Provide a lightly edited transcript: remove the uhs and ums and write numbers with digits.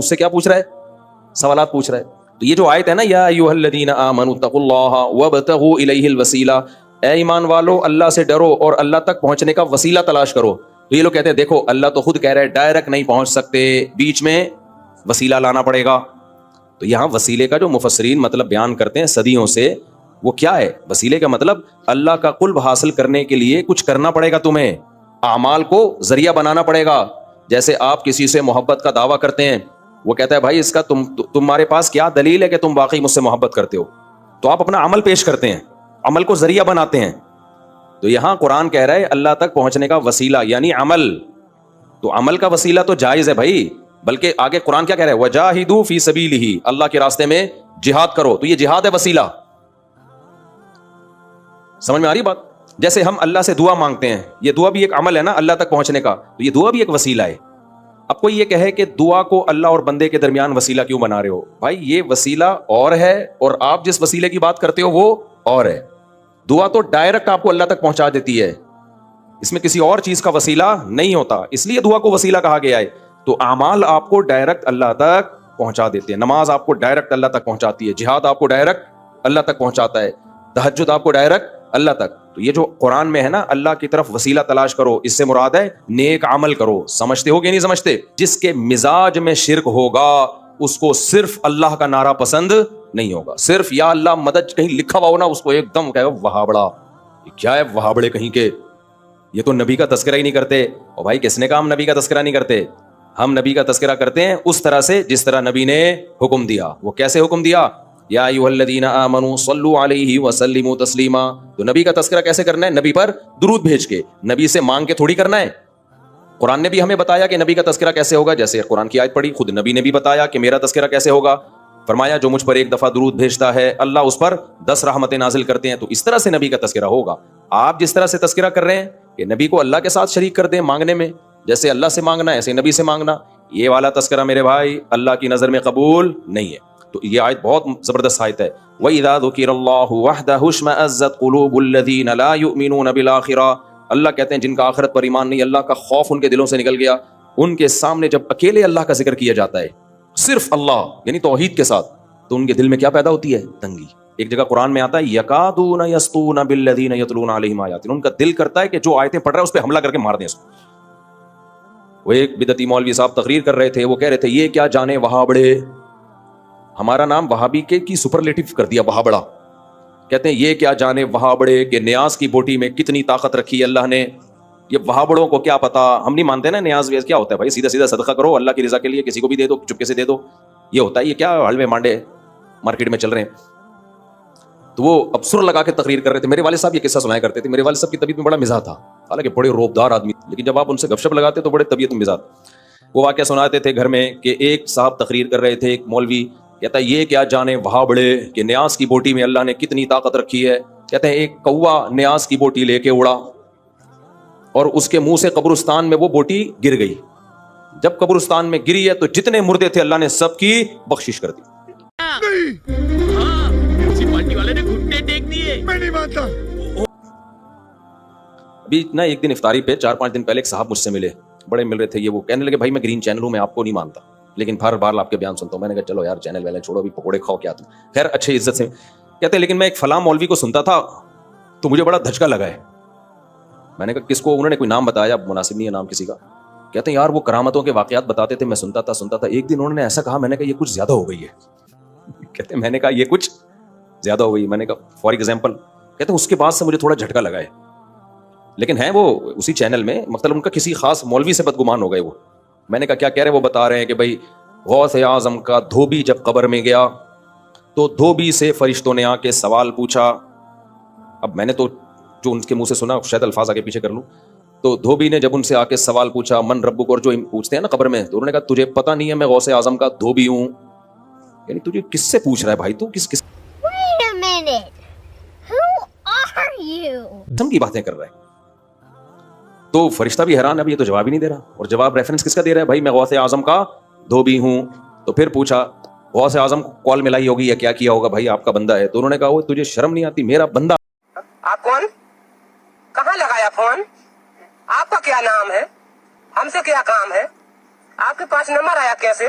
مجھ سے کیا پوچھ رہا ہے؟ سوالات پوچھ رہا ہے. تو یہ جو آیت ہے نا یا ایھا الذین آمنوا اتقوا اللہ وابتغوا الیہ الوسیلہ، اے ایمان والو اللہ سے ڈرو اور اللہ تک پہنچنے کا وسیلہ تلاش کرو. تو یہ لوگ کہتے ہیں دیکھو اللہ تو خود کہہ رہا ہے ڈائریکٹ نہیں پہنچ سکتے، بیچ میں وسیلہ لانا پڑے گا. تو یہاں وسیلے کا جو مفسرین مطلب بیان کرتے ہیں صدیوں سے، وہ کیا ہے؟ وسیلے کا مطلب اللہ کا قرب حاصل کرنے کے لیے کچھ کرنا پڑے گا، تمہیں اعمال کو ذریعہ بنانا پڑے گا. جیسے آپ کسی سے محبت کا دعویٰ کرتے ہیں، وہ کہتا ہے بھائی اس کا تمہارے پاس کیا دلیل ہے کہ تم واقعی مجھ سے محبت کرتے ہو؟ تو آپ اپنا عمل پیش کرتے ہیں، عمل کو ذریعہ بناتے ہیں. تو یہاں قرآن کہہ رہا ہے اللہ تک پہنچنے کا وسیلہ یعنی عمل. تو عمل کا وسیلہ تو جائز ہے بھائی، بلکہ آگے قرآن کیا کہہ رہا ہے؟ وجاہدوا فی سبیلہ، اللہ کے راستے میں جہاد کرو. تو یہ جہاد ہے وسیلہ. سمجھ میں آ رہی بات؟ جیسے ہم اللہ سے دعا مانگتے ہیں، یہ دعا بھی ایک عمل ہے نا اللہ تک پہنچنے کا، تو یہ دعا بھی ایک وسیلہ ہے. اب کوئی یہ کہے کہ دعا کو اللہ اور بندے کے درمیان وسیلہ کیوں بنا رہے ہو؟ بھائی یہ وسیلہ اور ہے اور آپ جس وسیلے کی بات کرتے ہو وہ اور ہے. دعا تو ڈائریکٹ آپ کو اللہ تک پہنچا دیتی ہے، اس میں کسی اور چیز کا وسیلہ نہیں ہوتا، اس لیے دعا کو وسیلہ کہا گیا ہے. تو اعمال آپ کو ڈائریکٹ اللہ تک پہنچا دیتے ہیں. نماز آپ کو ڈائریکٹ اللہ تک پہنچاتی ہے، جہاد آپ کو ڈائریکٹ اللہ تک پہنچاتا ہے، تہجد آپ کو ڈائریکٹ اللہ تک. تو یہ جو قرآن میں ہے نا اللہ کی طرف وسیلہ تلاش کرو، اس سے مراد ہے نیک عمل کرو. سمجھتے ہو کہ نہیں سمجھتے؟ جس کے مزاج میں شرک ہوگا اس کو صرف اللہ کا نعرہ پسند نہیں ہوگا. صرف یا اللہ مدد کہیں لکھا ہوا ہو نا، اس کو ایک دم کہے وہابڑا. کیا ہے وہابڑے کہیں کے؟ یہ تو نبی کا تذکرہ ہی نہیں کرتے. اور بھائی کس نے کہا ہم نبی کا تذکرہ نہیں کرتے؟ ہم نبی کا تذکرہ کرتے ہیں اس طرح سے جس طرح نبی نے حکم دیا. وہ کیسے حکم دیا؟ یا ایھا الذین آمنوا صلوا علیہ وسلموا تسلیما. تو نبی کا تذکرہ کیسے کرنا ہے؟ نبی پر درود بھیج کے، نبی سے مانگ کے تھوڑی کرنا ہے. قرآن نے بھی ہمیں بتایا کہ نبی کا تذکرہ کیسے ہوگا. جیسے قرآن کی آیت پڑھی، خود نبی نے بھی بتایا کہ میرا تذکرہ کیسے ہوگا. فرمایا جو مجھ پر ایک دفعہ درود بھیجتا ہے اللہ اس پر 10 رحمتیں نازل کرتے ہیں. تو اس طرح سے نبی کا تذکرہ ہوگا. آپ جس طرح سے تذکرہ کر رہے ہیں کہ نبی کو اللہ کے ساتھ شریک کر دیں مانگنے میں، جیسے اللہ سے مانگنا ہے ایسے نبی سے مانگنا، یہ والا تذکرہ میرے بھائی اللہ کی نظر میں قبول نہیں ہے. تو یہ آیت بہت زبردست آیت ہے. وَإِذَا ذُكِرَ اللَّهُ وَحْدَهُ اشْمَأَزَّتْ قُلُوبُ الَّذِينَ لَا يُؤْمِنُونَ بِالْآخِرَةِ. اللہ کہتے ہیں جن کا آخرت پر ایمان نہیں، اللہ کا خوف ان کے دلوں سے نکل گیا. ان کے سامنے جب اکیلے اللہ کا ذکر کیا جاتا ہے، صرف اللہ یعنی توحید کے ساتھ، تو ان کے دل میں کیا پیدا ہوتی ہے؟ تنگی. ایک جگہ قرآن میں آتا ہے یکادون یسطون بالذین یتلون علیہم آیاتنا. ان کا دل کرتا ہے کہ جو آیتیں پڑھ رہا ہے اس پہ حملہ کر کے مار دیں اس کو. وہ ایک بدعتی مولوی صاحب تقریر کر رہے تھے، وہ کہہ رہے تھے یہ کیا جانے وہابڑے. ہمارا نام وہابی کے کی سپرلیٹو کر دیا وہابڑا. کہتے ہیں یہ کیا جانے وہابڑے کہ نیاز کی بوٹی میں کتنی طاقت رکھی ہے اللہ نے. یہ وہابڑوں کو کیا پتا، ہم نہیں مانتے نا نیاز ویز کیا ہوتا ہے. بھائی سیدھا سیدھا صدقہ کرو اللہ کی رضا کے لیے، کسی کو بھی دے دو چپکے سے دے دو. یہ ہوتا ہے. یہ کیا حلوے مانڈے مارکیٹ میں چل رہے ہیں. تو وہ اب سر لگا کے تقریر کر رہے تھے. میرے والد صاحب یہ قصہ سنایا کرتے تھے. میرے والد صاحب کی طبیعت میں بڑا مزاح تھا، حالانکہ بڑے روبدار آدمی، لیکن جب آپ ان سے گپ شپ لگاتے تو بڑے طبیعت میں مزاح. وہ واقعہ سناتے تھے گھر میں کہ ایک صاحب تقریر کر رہے تھے، ایک مولوی کہتا ہے یہ کیا جانے وہابڑے کہ نیاز کی بوٹی میں اللہ نے کتنی طاقت رکھی ہے. کہتے ہیں ایک کوا نیاز کی بوٹی لے کے اڑا اور اس کے منہ سے قبرستان میں وہ بوٹی گر گئی. جب قبرستان میں گری ہے تو جتنے مردے تھے اللہ نے سب کی بخشش کر دی. ابھی نا ایک دن افطاری پہ 4-5 دن پہلے ایک صاحب مجھ سے ملے، بڑے مل رہے تھے. یہ وہ کہنے لگے بھائی میں گرین چینل ہوں، میں آپ کو نہیں مانتا لیکن ہر بار آپ کے بیان سنتا ہوں. میں نے کہا چلو یار چینل والے چھوڑو، ابھی پکوڑے کھاؤ کیا تم. خیر اچھے عزت سے کہتے ہیں لیکن میں ایک فلاں مولوی کو سنتا تھا تو مجھے بڑا دھچکا لگا ہے. میں نے کہا کس کو؟ انہوں نے کوئی نام بتایا، مناسب نہیں ہے نام کسی کا. کہتے ہیں یار وہ کرامتوں کے واقعات بتاتے تھے، میں سنتا تھا. ایک دن انہوں نے ایسا کہا، میں نے کہا یہ کچھ زیادہ ہو گئی ہے. کہتے ہیں میں نے کہا یہ کچھ زیادہ ہو گئی. میں نے کہا فار ایگزامپل. کہتے ہیں اس کے بعد سے مجھے تھوڑا جھٹکا لگا ہے. لیکن ہیں وہ اسی چینل میں، مطلب ان کا کسی خاص مولوی سے بدگمان ہو گئے وہ. میں نے کہا کیا کہہ رہے؟ وہ بتا رہے ہیں کہ بھائی غوث اعظم کا دھوبی جب قبر میں گیا تو دھوبی سے فرشتوں نے آ کے سوال پوچھا. اب میں نے تو جو ان کے منہ سے سنا شاید الفاظ آگے پیچھے کر لوں. تو دھوبی نے جب ان سے آ کے سوال پوچھا من ربک، اور جو پوچھتے ہیں نا قبر میں، تو انہوں نے کہا تجھے پتہ نہیں ہے میں غوث اعظم کا دھوبی ہوں. یعنی تجھے کس سے پوچھ رہا ہے بھائی؟ تو کس قسم کی باتیں کر رہا ہے؟ تو فرشتہ بھی حیران، اب یہ تو جواب ہی نہیں دے رہا. اور جواب ریفرنس کس کا دے رہا ہے؟ بھائی میں غوث اعظم کا دھوبی ہوں. تو پھر پوچھا غوث اعظم کو کال ملائی ہوگی یا کیا کیا ہوگا بھائی آپ کا بندہ ہے. تو انہوں نے کہا وہ تجھے شرم نہیں آتی؟ میرا بندہ. آپ کون؟ کہاں لگایا فون؟ آپ کا کیا نام ہے؟ ہم سے کیا کام ہے؟ آپ کے پاس نمبر آیا کیسے؟